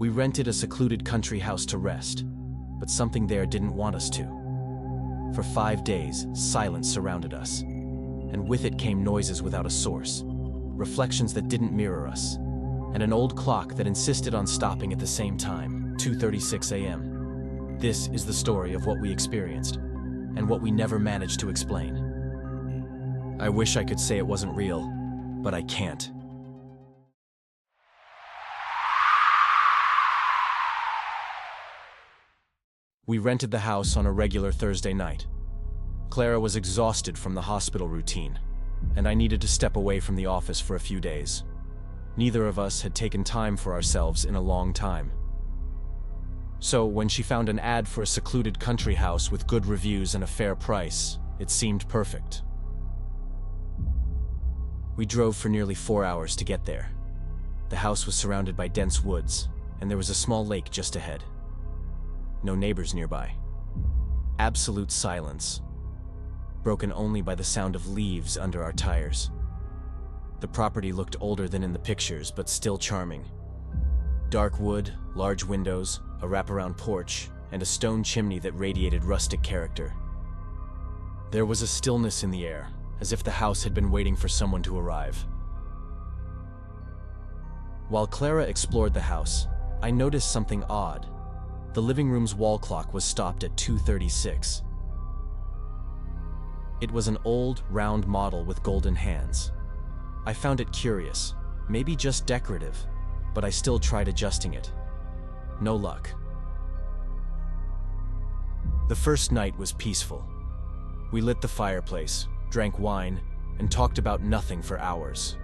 We rented a secluded country house to rest, but something there didn't want us to. For 5 days, silence surrounded us, and with it came noises without a source, reflections that didn't mirror us, and an old clock that insisted on stopping at the same time, 2:36 a.m. This is the story of what we experienced, and what we never managed to explain. I wish I could say it wasn't real, but I can't. We rented the house on a regular Thursday night. Clara was exhausted from the hospital routine, and I needed to step away from the office for a few days. Neither of us had taken time for ourselves in a long time. So when she found an ad for a secluded country house with good reviews and a fair price, it seemed perfect. We drove for nearly 4 hours to get there. The house was surrounded by dense woods, and there was a small lake just ahead. No neighbors nearby. Absolute silence, broken only by the sound of leaves under our tires. The property looked older than in the pictures, but still charming. Dark wood, large windows, a wraparound porch, and a stone chimney that radiated rustic character. There was a stillness in the air, as if the house had been waiting for someone to arrive. While Clara explored the house, I noticed something odd. The living room's wall clock was stopped at 2:36. It was an old, round model with golden hands. I found it curious, maybe just decorative, but I still tried adjusting it. No luck. The first night was peaceful. We lit the fireplace, drank wine, and talked about nothing for hours.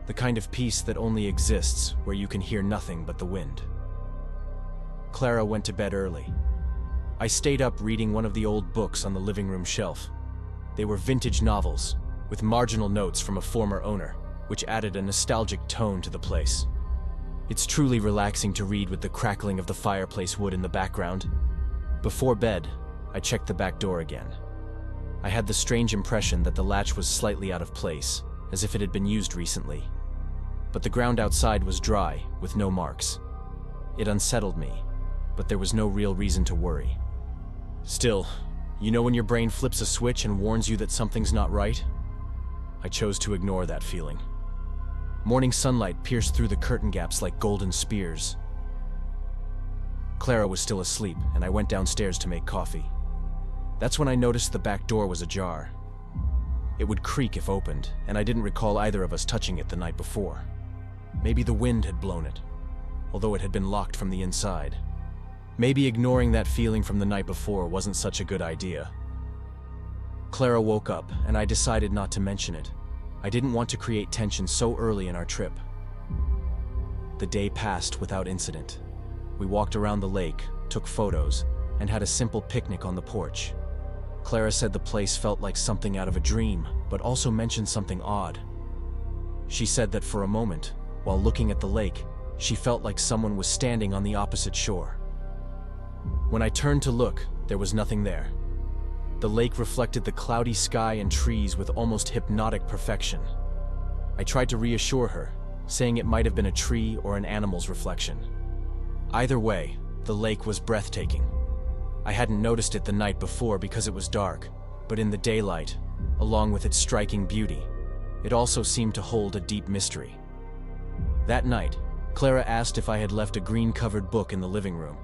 The kind of peace that only exists where you can hear nothing but the wind. Clara went to bed early. I stayed up reading one of the old books on the living room shelf. They were vintage novels, with marginal notes from a former owner, which added a nostalgic tone to the place. It's truly relaxing to read with the crackling of the fireplace wood in the background. Before bed, I checked the back door again. I had the strange impression that the latch was slightly out of place, as if it had been used recently. But the ground outside was dry, with no marks. It unsettled me, but there was no real reason to worry. Still, you know when your brain flips a switch and warns you that something's not right? I chose to ignore that feeling. Morning sunlight pierced through the curtain gaps like golden spears. Clara was still asleep, and I went downstairs to make coffee. That's when I noticed the back door was ajar. It would creak if opened, and I didn't recall either of us touching it the night before. Maybe the wind had blown it, although it had been locked from the inside. Maybe ignoring that feeling from the night before wasn't such a good idea. Clara woke up, and I decided not to mention it. I didn't want to create tension so early in our trip. The day passed without incident. We walked around the lake, took photos, and had a simple picnic on the porch. Clara said the place felt like something out of a dream, but also mentioned something odd. She said that for a moment, while looking at the lake, she felt like someone was standing on the opposite shore. When I turned to look, there was nothing there. The lake reflected the cloudy sky and trees with almost hypnotic perfection. I tried to reassure her, saying it might have been a tree or an animal's reflection. Either way, the lake was breathtaking. I hadn't noticed it the night before because it was dark, but in the daylight, along with its striking beauty, it also seemed to hold a deep mystery. That night, Clara asked if I had left a green-covered book in the living room.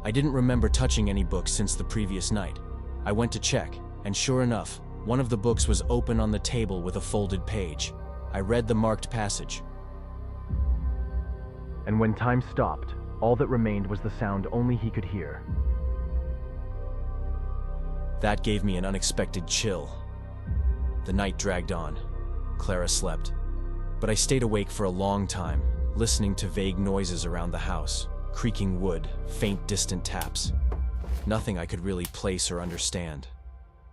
I didn't remember touching any books since the previous night. I went to check, and sure enough, one of the books was open on the table with a folded page. I read the marked passage. And when time stopped, all that remained was the sound only he could hear. That gave me an unexpected chill. The night dragged on. Clara slept. But I stayed awake for a long time, listening to vague noises around the house, creaking wood, faint distant taps. Nothing I could really place or understand.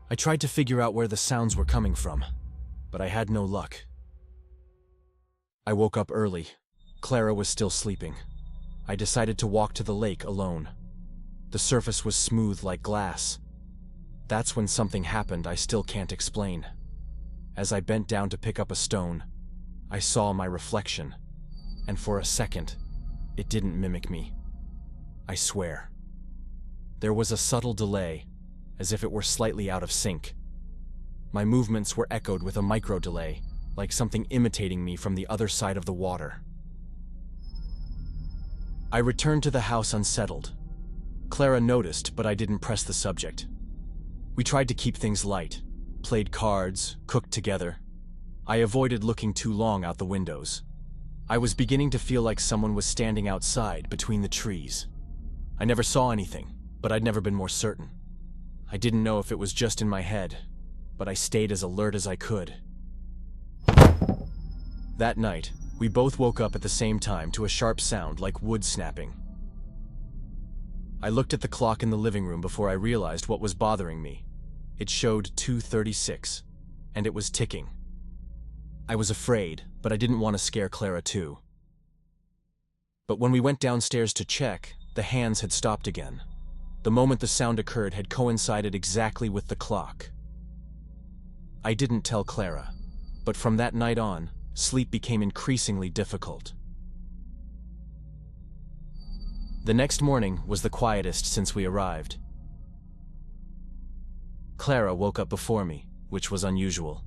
I tried to figure out where the sounds were coming from, but I had no luck. I woke up early. Clara was still sleeping. I decided to walk to the lake alone. The surface was smooth like glass. That's when something happened I still can't explain. As I bent down to pick up a stone, I saw my reflection, and for a second, It didn't mimic me. I swear. There was a subtle delay, as if it were slightly out of sync. My movements were echoed with a micro delay, like something imitating me from the other side of the water. I returned to the house unsettled. Clara noticed, but I didn't press the subject. We tried to keep things light, played cards, cooked together. I avoided looking too long out the windows. I was beginning to feel like someone was standing outside between the trees. I never saw anything, but I'd never been more certain. I didn't know if it was just in my head, but I stayed as alert as I could. That night, we both woke up at the same time to a sharp sound like wood snapping. I looked at the clock in the living room before I realized what was bothering me. It showed 2:36, and it was ticking. I was afraid, but I didn't want to scare Clara too. But when we went downstairs to check, the hands had stopped again. The moment the sound occurred had coincided exactly with the clock. I didn't tell Clara, but from that night on, sleep became increasingly difficult. The next morning was the quietest since we arrived. Clara woke up before me, which was unusual.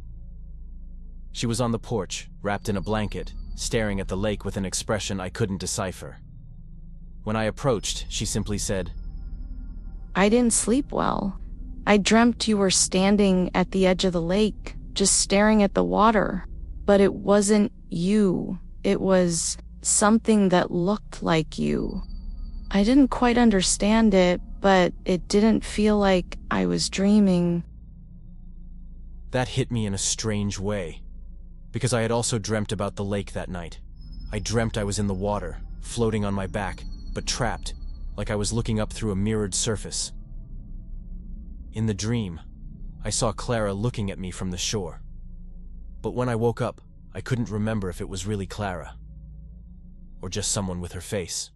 She was on the porch, wrapped in a blanket, staring at the lake with an expression I couldn't decipher. When I approached, she simply said, "I didn't sleep well. I dreamt you were standing at the edge of the lake, just staring at the water. But it wasn't you. It was something that looked like you. I didn't quite understand it, but it didn't feel like I was dreaming." That hit me in a strange way, because I had also dreamt about the lake that night. I dreamt I was in the water, floating on my back, but trapped, like I was looking up through a mirrored surface. In the dream, I saw Clara looking at me from the shore. But when I woke up, I couldn't remember if it was really Clara, or just someone with her face.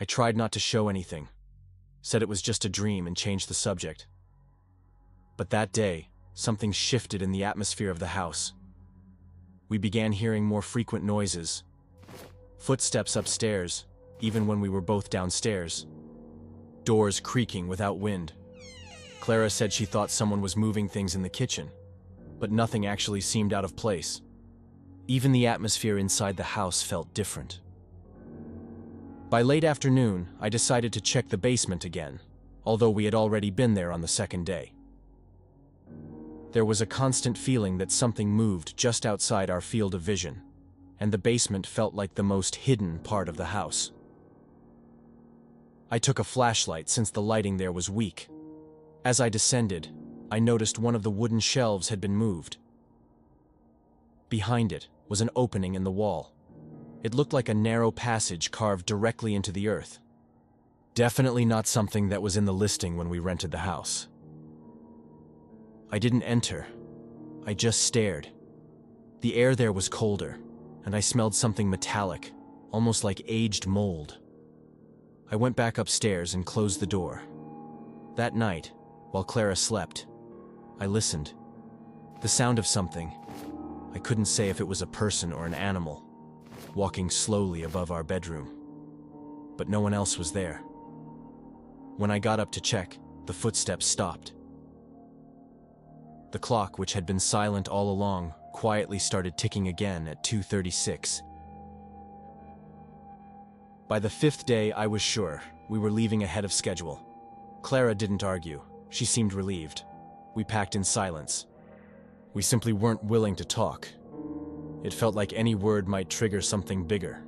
I tried not to show anything, said it was just a dream and changed the subject. But that day, something shifted in the atmosphere of the house. We began hearing more frequent noises, footsteps upstairs, even when we were both downstairs, doors creaking without wind. Clara said she thought someone was moving things in the kitchen, but nothing actually seemed out of place. Even the atmosphere inside the house felt different. By late afternoon, I decided to check the basement again, although we had already been there on the second day. There was a constant feeling that something moved just outside our field of vision, and the basement felt like the most hidden part of the house. I took a flashlight since the lighting there was weak. As I descended, I noticed one of the wooden shelves had been moved. Behind it was an opening in the wall. It looked like a narrow passage carved directly into the earth. Definitely not something that was in the listing when we rented the house. I didn't enter. I just stared. The air there was colder, and I smelled something metallic, almost like aged mold. I went back upstairs and closed the door. That night, while Clara slept, I listened. The sound of something, I couldn't say if it was a person or an animal, walking slowly above our bedroom. But no one else was there. When I got up to check, the footsteps stopped. The clock, which had been silent all along, quietly started ticking again at 2:36. By the fifth day, I was sure we were leaving ahead of schedule. Clara didn't argue. She seemed relieved. We packed in silence. We simply weren't willing to talk. It felt like any word might trigger something bigger.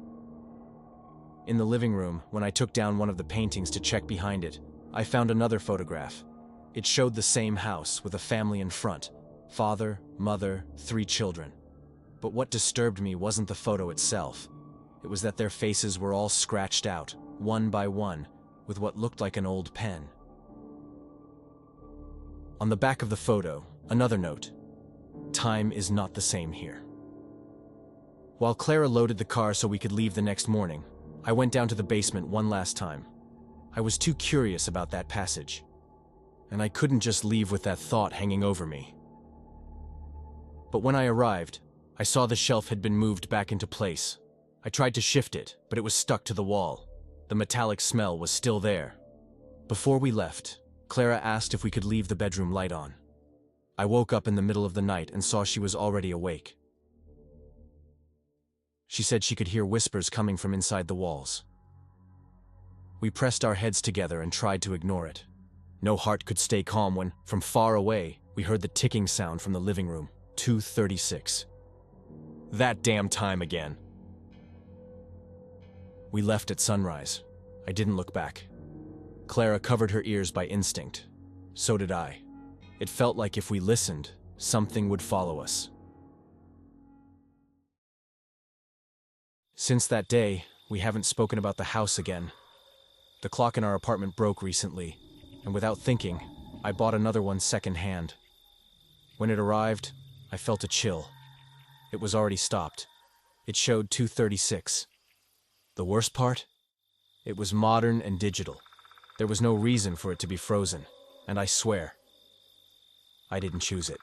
In the living room, when I took down one of the paintings to check behind it, I found another photograph. It showed the same house with a family in front: father, mother, 3 children. But what disturbed me wasn't the photo itself. It was that their faces were all scratched out, one by one, with what looked like an old pen. On the back of the photo, another note: "Time is not the same here." While Clara loaded the car so we could leave the next morning, I went down to the basement one last time. I was too curious about that passage, and I couldn't just leave with that thought hanging over me. But when I arrived, I saw the shelf had been moved back into place. I tried to shift it, but it was stuck to the wall. The metallic smell was still there. Before we left, Clara asked if we could leave the bedroom light on. I woke up in the middle of the night and saw she was already awake. She said she could hear whispers coming from inside the walls. We pressed our heads together and tried to ignore it. No heart could stay calm when, from far away, we heard the ticking sound from the living room, 2:36. That damn time again. We left at sunrise. I didn't look back. Clara covered her ears by instinct. So did I. It felt like if we listened, something would follow us. Since that day, we haven't spoken about the house again. The clock in our apartment broke recently, and without thinking, I bought another one secondhand. When it arrived, I felt a chill. It was already stopped. It showed 2:36. The worst part? It was modern and digital. There was no reason for it to be frozen, and I swear, I didn't choose it.